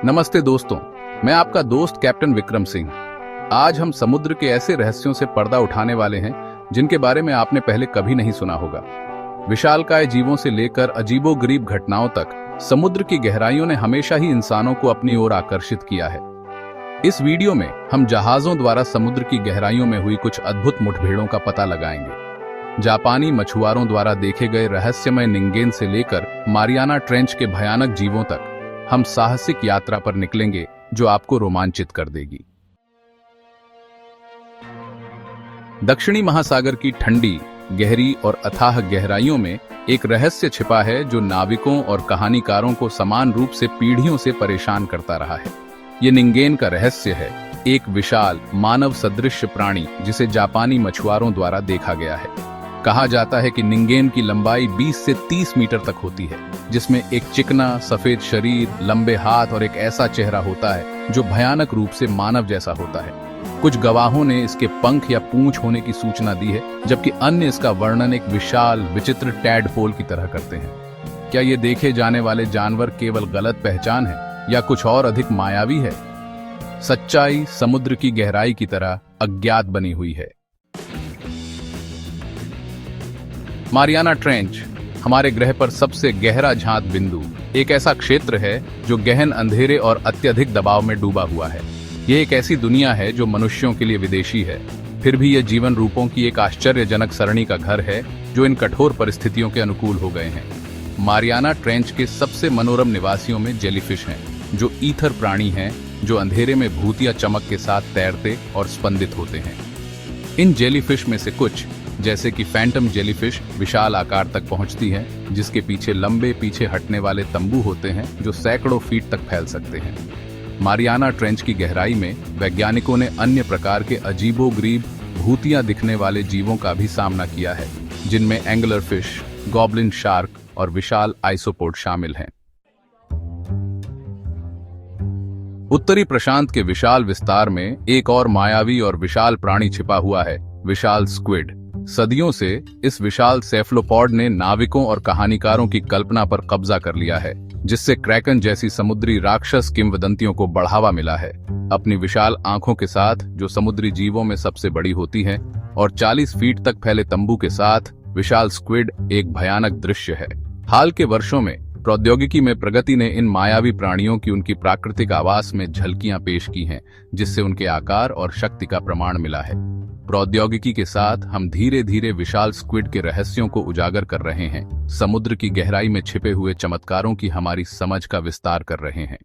नमस्ते दोस्तों, मैं आपका दोस्त कैप्टन विक्रम सिंह। आज हम समुद्र के ऐसे रहस्यों से पर्दा उठाने वाले हैं जिनके बारे में आपने पहले कभी नहीं सुना होगा। विशालकाय जीवों से लेकर अजीबोगरीब घटनाओं तक समुद्र की गहराइयों ने हमेशा ही इंसानों को अपनी ओर आकर्षित किया है। इस वीडियो में हम जहाजों द्वारा समुद्र की गहराइयों में हुई कुछ अद्भुत मुठभेड़ों का पता लगाएंगे। जापानी मछुआरों द्वारा देखे गए रहस्यमय निंगेन से लेकर मारियाना ट्रेंच के भयानक जीवों तक हम साहसिक यात्रा पर निकलेंगे जो आपको रोमांचित कर देगी। दक्षिणी महासागर की ठंडी, गहरी और अथाह गहराइयों में एक रहस्य छिपा है जो नाविकों और कहानीकारों को समान रूप से पीढ़ियों से परेशान करता रहा है। ये निंगेन का रहस्य है, एक विशाल मानव सदृश प्राणी जिसे जापानी मछुआरों द्वारा देखा गया है। कहा जाता है कि निंगेन की लंबाई 20 से 30 मीटर तक होती है, जिसमें एक चिकना सफेद शरीर, लंबे हाथ और एक ऐसा चेहरा होता है जो भयानक रूप से मानव जैसा होता है। कुछ गवाहों ने इसके पंख या पूंछ होने की सूचना दी है, जबकि अन्य इसका वर्णन एक विशाल विचित्र टैडपोल की तरह करते हैं। क्या ये देखे जाने वाले जानवर केवल गलत पहचान है या कुछ और अधिक मायावी है? सच्चाई समुद्र की गहराई की तरह अज्ञात बनी हुई है। मारियाना ट्रेंच हमारे ग्रह पर सबसे गहरा झांत बिंदु, एक ऐसा क्षेत्र है जो गहन अंधेरे और अत्यधिक दबाव में डूबा हुआ है। यह एक ऐसी दुनिया है जो मनुष्यों के लिए विदेशी है, फिर भी यह जीवन रूपों की एक आश्चर्यजनक सरणी का घर है जो इन कठोर परिस्थितियों के अनुकूल हो गए हैं। मारियाना ट्रेंच के सबसे मनोरम निवासियों में जेलीफिश हैं, जो ईथर प्राणी हैं जो अंधेरे में भूतिया चमक के साथ तैरते और स्पंदित होते हैं। इन जेलीफिश में से कुछ, जैसे कि फैंटम जेलीफिश, विशाल आकार तक पहुंचती है, जिसके पीछे लंबे पीछे हटने वाले तंबू होते हैं जो सैकड़ों फीट तक फैल सकते हैं। मारियाना ट्रेंच की गहराई में वैज्ञानिकों ने अन्य प्रकार के अजीबोगरीब भूतिया दिखने वाले जीवों का भी सामना किया है, जिनमें एंगलर फिश, गॉब्लिन शार्क और विशाल आइसोपोड शामिल हैं। उत्तरी प्रशांत के विशाल विस्तार में एक और मायावी और विशाल प्राणी छिपा हुआ है, विशाल स्क्विड। सदियों से इस विशाल सेफलोपॉड ने नाविकों और कहानीकारों की कल्पना पर कब्जा कर लिया है, जिससे क्रैकन जैसी समुद्री राक्षस किंवदंतियों को बढ़ावा मिला है। अपनी विशाल आंखों के साथ, जो समुद्री जीवों में सबसे बड़ी होती हैं, और 40 फीट तक फैले तंबू के साथ, विशाल स्क्विड एक भयानक दृश्य है। हाल के वर्षों में प्रौद्योगिकी में प्रगति ने इन मायावी प्राणियों की उनकी प्राकृतिक आवास में झलकियां पेश की हैं, जिससे उनके आकार और शक्ति का प्रमाण मिला है। प्रौद्योगिकी के साथ हम धीरे धीरे विशाल स्क्विड के रहस्यों को उजागर कर रहे हैं, समुद्र की गहराई में छिपे हुए चमत्कारों की हमारी समझ का विस्तार कर रहे हैं।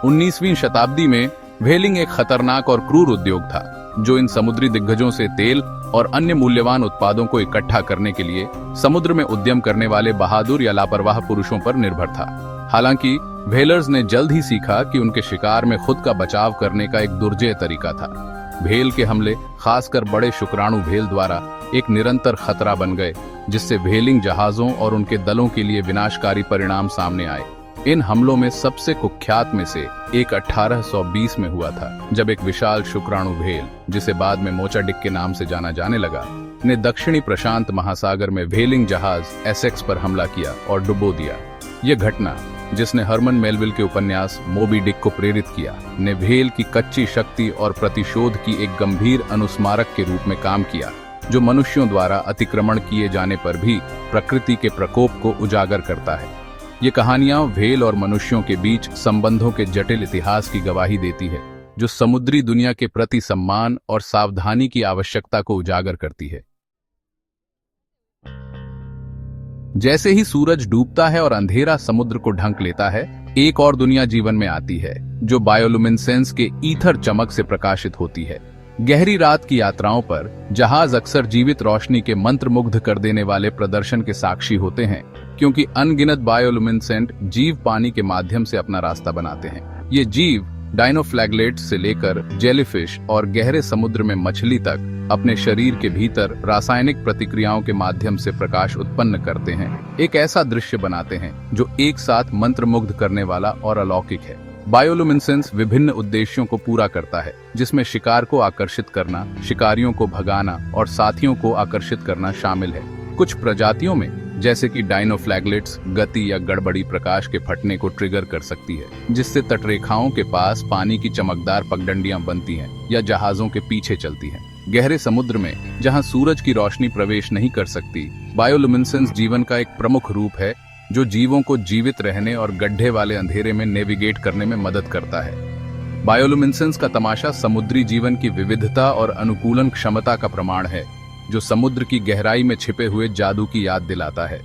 19वीं शताब्दी में व्हेलिंग एक खतरनाक और क्रूर उद्योग था, जो इन समुद्री दिग्गजों से तेल और अन्य मूल्यवान उत्पादों को इकट्ठा करने के लिए समुद्र में उद्यम करने वाले बहादुर या लापरवाह पुरुषों पर निर्भर था। हालांकि व्हेलर्स ने जल्द ही सीखा कि उनके शिकार में खुद का बचाव करने का एक दुर्जेय तरीका था। व्हेल के हमले, खासकर बड़े शुक्राणु व्हेल द्वारा, एक निरंतर खतरा बन गए, जिससे व्हेलिंग जहाजों और उनके दलों के लिए विनाशकारी परिणाम सामने आए। इन हमलों में सबसे कुख्यात में से एक 1820 में हुआ था, जब एक विशाल शुक्राणु व्हेल, जिसे बाद में मोचाडिक के नाम से जाना जाने लगा, ने दक्षिणी प्रशांत महासागर में व्हेलिंग जहाज एसेक्स पर हमला किया और डुबो दिया। यह घटना, जिसने हरमन मेलविल के उपन्यास मोबी डिक को प्रेरित किया, ने व्हेल की कच्ची शक्ति और प्रतिशोध की एक गंभीर अनुस्मारक के रूप में काम किया, जो मनुष्यों द्वारा अतिक्रमण किए जाने पर भी प्रकृति के प्रकोप को उजागर करता है। ये कहानियां व्हेल और मनुष्यों के बीच संबंधों के जटिल इतिहास की गवाही देती है, जो समुद्री दुनिया के प्रति सम्मान और सावधानी की आवश्यकता को उजागर करती है। जैसे ही सूरज डूबता है और अंधेरा समुद्र को ढंक लेता है, एक और दुनिया जीवन में आती है, जो बायोलुमिनेसेंस के ईथर चमक से प्रकाशित होती है। गहरी रात की यात्राओं पर जहाज अक्सर जीवित रोशनी के मंत्रमुग्ध कर देने वाले प्रदर्शन के साक्षी होते हैं, क्योंकि अनगिनत बायोलुमिनेसेंट जीव पानी के माध्यम से अपना रास्ता बनाते हैं। ये जीव डायनोफ्लैगलेट्स से लेकर जेलीफिश और गहरे समुद्र में मछली तक अपने शरीर के भीतर रासायनिक प्रतिक्रियाओं के माध्यम से प्रकाश उत्पन्न करते हैं, एक ऐसा दृश्य बनाते हैं जो एक साथ मंत्रमुग्ध करने वाला और अलौकिक है। बायोलुमिनेसेंस विभिन्न उद्देश्यों को पूरा करता है, जिसमें शिकार को आकर्षित करना, शिकारियों को भगाना और साथियों को आकर्षित करना शामिल है। कुछ प्रजातियों में जैसे कि डायनोफ्लैगलेट्स गति या गड़बड़ी प्रकाश के फटने को ट्रिगर कर सकती है, जिससे तटरेखाओं के पास पानी की चमकदार पगडंडियां बनती हैं या जहाजों के पीछे चलती हैं। गहरे समुद्र में, जहां सूरज की रोशनी प्रवेश नहीं कर सकती, बायोलुमिनेसेंस जीवन का एक प्रमुख रूप है जो जीवों को जीवित रहने और गड्ढे वाले अंधेरे में नेविगेट करने में मदद करता है। बायोलुमिनेसेंस का तमाशा समुद्री जीवन की विविधता और अनुकूलन क्षमता का प्रमाण है, जो समुद्र की गहराई में छिपे हुए जादू की याद दिलाता है।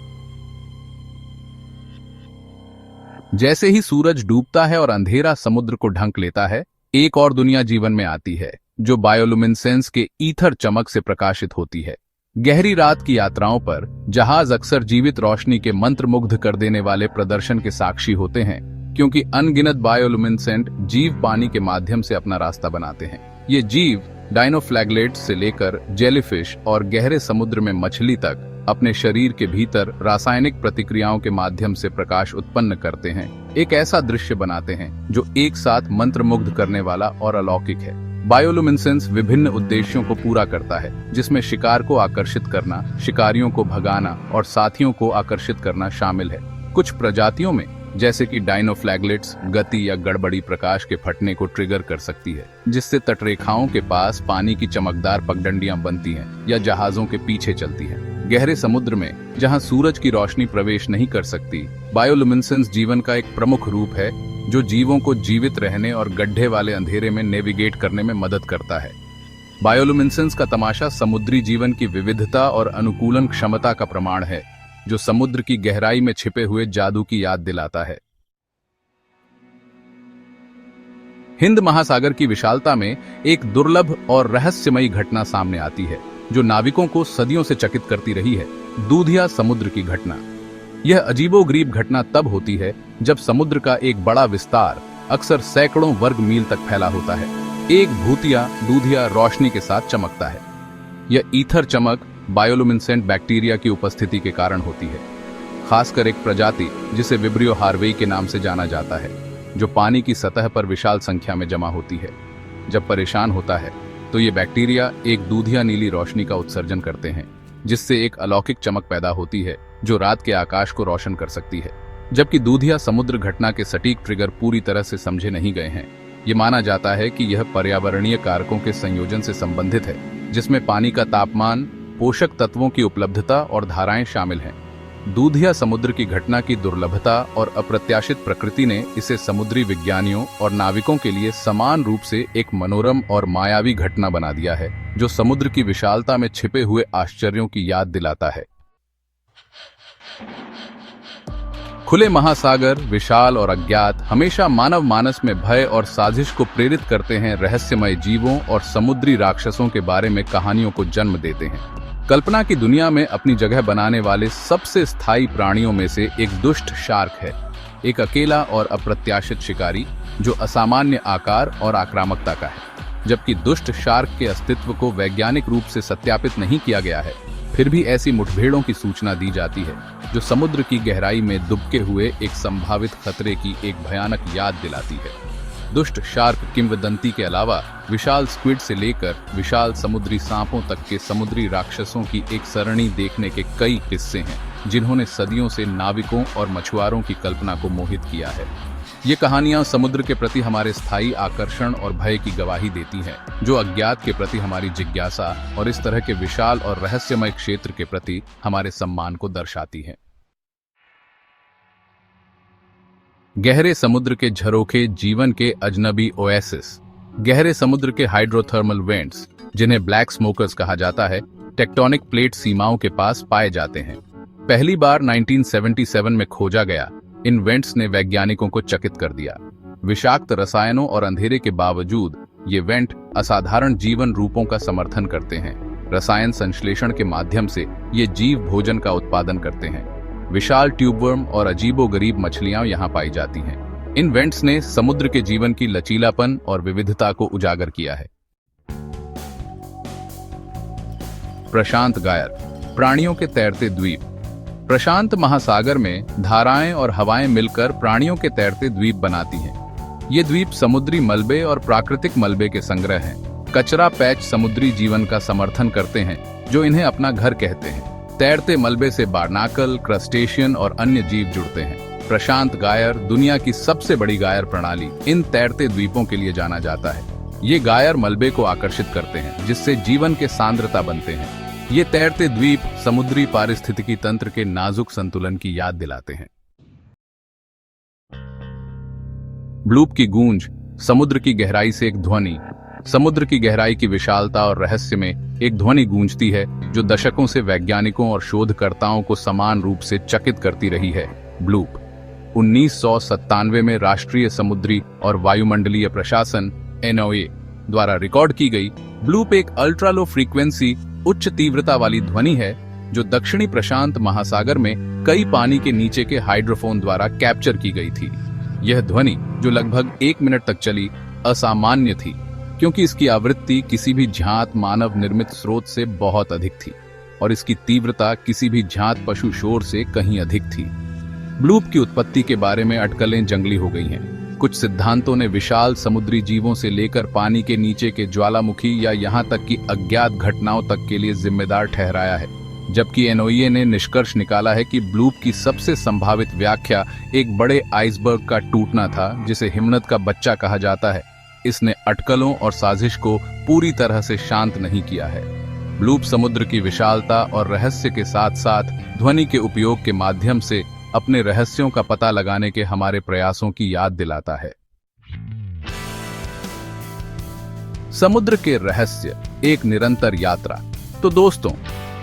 जैसे ही सूरज डूबता है और अंधेरा समुद्र को ढंक लेता है, एक और दुनिया जीवन में आती है, जो बायोलुमिनेसेंस के ईथर चमक से प्रकाशित होती है। गहरी रात की यात्राओं पर जहाज अक्सर जीवित रोशनी के मंत्रमुग्ध कर देने वाले प्रदर्शन के साक्षी होते हैं, क्योंकि अनगिनत बायोलुमिनेसेंट जीव पानी के माध्यम से अपना रास्ता बनाते हैं। ये जीव डायनोफ्लैगलेट्स से लेकर जेलीफिश और गहरे समुद्र में मछली तक अपने शरीर के भीतर रासायनिक प्रतिक्रियाओं के माध्यम से प्रकाश उत्पन्न करते हैं, एक ऐसा दृश्य बनाते हैं जो एक साथ मंत्रमुग्ध करने वाला और अलौकिक है। बायोलुमिनेसेंस विभिन्न उद्देश्यों को पूरा करता है, जिसमें शिकार को आकर्षित करना, शिकारियों को भगाना और साथियों को आकर्षित करना शामिल है। कुछ प्रजातियों में, जैसे कि डायनोफ्लैगलेट्स गति या गड़बड़ी प्रकाश के फटने को ट्रिगर कर सकती है, जिससे तटरेखाओं के पास पानी की चमकदार पगडंडियां बनती हैं या जहाजों के पीछे चलती हैं। गहरे समुद्र में, जहां सूरज की रोशनी प्रवेश नहीं कर सकती, बायोलुमिनेसेंस जीवन का एक प्रमुख रूप है जो जीवों को जीवित रहने और गड्ढे वाले अंधेरे में नेविगेट करने में मदद करता है। बायोलुमिनेसेंस का तमाशा समुद्री जीवन की विविधता और अनुकूलन क्षमता का प्रमाण है, जो समुद्र की गहराई में छिपे हुए जादू की याद दिलाता है। हिंद महासागर की विशालता में एक दुर्लभ और रहस्यमयी घटना सामने आती है, जो नाविकों को सदियों से चकित करती रही है, दूधिया समुद्र की घटना। यह अजीबोगरीब घटना तब होती है जब समुद्र का एक बड़ा विस्तार, अक्सर सैकड़ों वर्ग मील तक फैला होता है, एक भूतिया दूधिया रोशनी के साथ चमकता है। यह ईथर चमक बायोलुमिनेसेंट बैक्टीरिया की उपस्थिति के कारण होती है, खासकर एक प्रजाति जिसे विब्रियो हार्वेई के नाम से जाना जाता है, जो पानी की सतह पर विशाल संख्या में जमा होती है। जब परेशान होता है तो ये बैक्टीरिया एक दूधिया नीली रोशनी का उत्सर्जन करते हैं, जिससे एक अलौकिक चमक पैदा होती है जो रात के आकाश को रोशन कर सकती है। जबकि दूधिया समुद्र घटना के सटीक ट्रिगर पूरी तरह से समझे नहीं गए हैं, ये माना जाता है कि यह पर्यावरणीय कारकों के संयोजन से संबंधित है, जिसमें पानी का तापमान, पोषक तत्वों की उपलब्धता और धाराएं शामिल हैं। दूधिया समुद्र की घटना की दुर्लभता और अप्रत्याशित प्रकृति ने इसे समुद्री विज्ञानियों और नाविकों के लिए समान रूप से एक मनोरम और मायावी घटना बना दिया है, जो समुद्र की विशालता में छिपे हुए आश्चर्यों की याद दिलाता है। खुले महासागर, विशाल और अज्ञात, हमेशा मानव मानस में भय और साजिश को प्रेरित करते हैं। रहस्यमय जीवों और समुद्री राक्षसों के बारे में कहानियों को जन्म देते हैं। कल्पना की दुनिया में अपनी जगह बनाने वाले सबसे स्थायी प्राणियों में से एक दुष्ट शार्क है, एक अकेला और अप्रत्याशित शिकारी जो असामान्य आकार और आक्रामकता का है। जबकि दुष्ट शार्क के अस्तित्व को वैज्ञानिक रूप से सत्यापित नहीं किया गया है, फिर भी ऐसी मुठभेड़ों की सूचना दी जाती है जो समुद्र की गहराई में दुबके हुए एक संभावित खतरे की एक भयानक याद दिलाती है। दुष्ट शार्क किंवदंती के अलावा विशाल स्क्विड से लेकर विशाल समुद्री सांपों तक के समुद्री राक्षसों की एक सरणी देखने के कई किस्से हैं, जिन्होंने सदियों से नाविकों और मछुआरों की कल्पना को मोहित किया है। ये कहानियां समुद्र के प्रति हमारे स्थायी आकर्षण और भय की गवाही देती हैं, जो अज्ञात के प्रति हमारी जिज्ञासा और इस तरह के विशाल और रहस्यमय क्षेत्र के प्रति हमारे सम्मान को दर्शाती हैं। गहरे समुद्र के झरोखे जीवन के अजनबी ओएसिस। गहरे समुद्र के हाइड्रोथर्मल वेंट्स, जिन्हें ब्लैक स्मोकर्स कहा जाता है, टेक्टोनिक प्लेट सीमाओं के पास पाए जाते हैं। पहली बार 1977 में खोजा गया इन वेंट्स ने वैज्ञानिकों को चकित कर दिया। विषाक्त रसायनों और अंधेरे के बावजूद ये वेंट असाधारण जीवन रूपों का समर्थन करते हैं। रसायन संश्लेषण के माध्यम से ये जीव भोजन का उत्पादन करते हैं। विशाल ट्यूबवर्म और अजीबोगरीब मछलियां यहाँ पाई जाती हैं। इन वेंट्स ने समुद्र के जीवन की लचीलापन और विविधता को उजागर किया है। प्रशांत गायर, प्राणियों के तैरते द्वीप। प्रशांत महासागर में धाराएं और हवाएं मिलकर प्राणियों के तैरते द्वीप बनाती हैं। ये द्वीप समुद्री मलबे और प्राकृतिक मलबे के संग्रह हैं। कचरा पैच समुद्री जीवन का समर्थन करते हैं, जो इन्हें अपना घर कहते हैं। तैरते मलबे से बार्नाकल, क्रस्टेशियन और अन्य जीव जुड़ते हैं। प्रशांत गायर, दुनिया की सबसे बड़ी गायर प्रणाली, इन तैरते द्वीपों के लिए जाना जाता है। ये गायर मलबे को आकर्षित करते हैं, जिससे जीवन के सांद्रता बनते हैं। ये तैरते द्वीप समुद्री पारिस्थितिकी तंत्र के नाजुक संतुलन की याद दिलाते हैं। ब्लूप की गूंज, समुद्र की गहराई से एक ध्वनि। समुद्र की गहराई की विशालता और रहस्य में एक ध्वनि गूंजती है जो दशकों से वैज्ञानिकों और शोधकर्ताओं को समान रूप से चकित करती रही है। ब्लूप 1997 में राष्ट्रीय समुद्री और वायुमंडलीय प्रशासन NOAA द्वारा रिकॉर्ड की गई ब्लूप एक अल्ट्रा लो फ्रीक्वेंसी, उच्च तीव्रता वाली ध्वनि है जो दक्षिणी प्रशांत महासागर में कई पानी के नीचे के हाइड्रोफोन द्वारा कैप्चर की गई थी। यह ध्वनि, जो लगभग 1 मिनट तक चली, असामान्य थी क्योंकि इसकी आवृत्ति किसी भी ज्ञात मानव निर्मित स्रोत से बहुत अधिक थी और इसकी तीव्रता किसी भी ज्ञात पशु शोर से कहीं अधिक थी। ब्लूप की उत्पत्ति के बारे में अटकलें जंगली हो गई हैं। कुछ सिद्धांतों ने विशाल समुद्री जीवों से लेकर पानी के नीचे के ज्वालामुखी या यहाँ तक कि अज्ञात घटनाओं तक के लिए जिम्मेदार ठहराया है, जबकि NOAA ने निष्कर्ष निकाला है कि ब्लूप की सबसे संभावित व्याख्या एक बड़े आइसबर्ग का टूटना था, जिसे हिमनद का बच्चा कहा जाता है। इसने अटकलों और साजिश को पूरी तरह से शांत नहीं किया है। ब्लूप समुद्र की विशालता और रहस्य के साथ साथ ध्वनि के उपयोग के माध्यम से अपने रहस्यों का पता लगाने के हमारे प्रयासों की याद दिलाता है। समुद्र के रहस्य, एक निरंतर यात्रा। तो दोस्तों,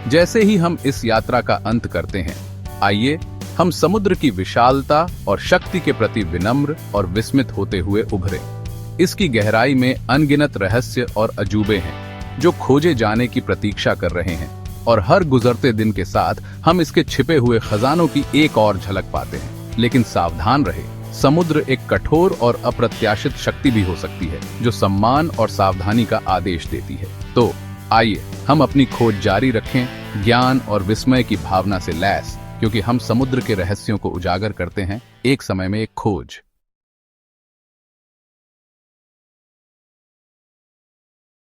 जैसे ही हम इस यात्रा का अंत करते हैं, आइए हम समुद्र की विशालता और शक्ति के प्रति विनम्र और विस्मित होते हुए उभरें। इसकी गहराई में अनगिनत रहस्य और अजूबे हैं जो खोजे जाने की प्रतीक्षा कर रहे हैं, और हर गुजरते दिन के साथ हम इसके छिपे हुए खजानों की एक और झलक पाते हैं। लेकिन सावधान रहे, समुद्र एक कठोर और अप्रत्याशित शक्ति भी हो सकती है जो सम्मान और सावधानी का आदेश देती है। तो आइए हम अपनी खोज जारी रखें, ज्ञान और विस्मय की भावना से लैस, क्योंकि हम समुद्र के रहस्यों को उजागर करते हैं, एक समय में एक खोज।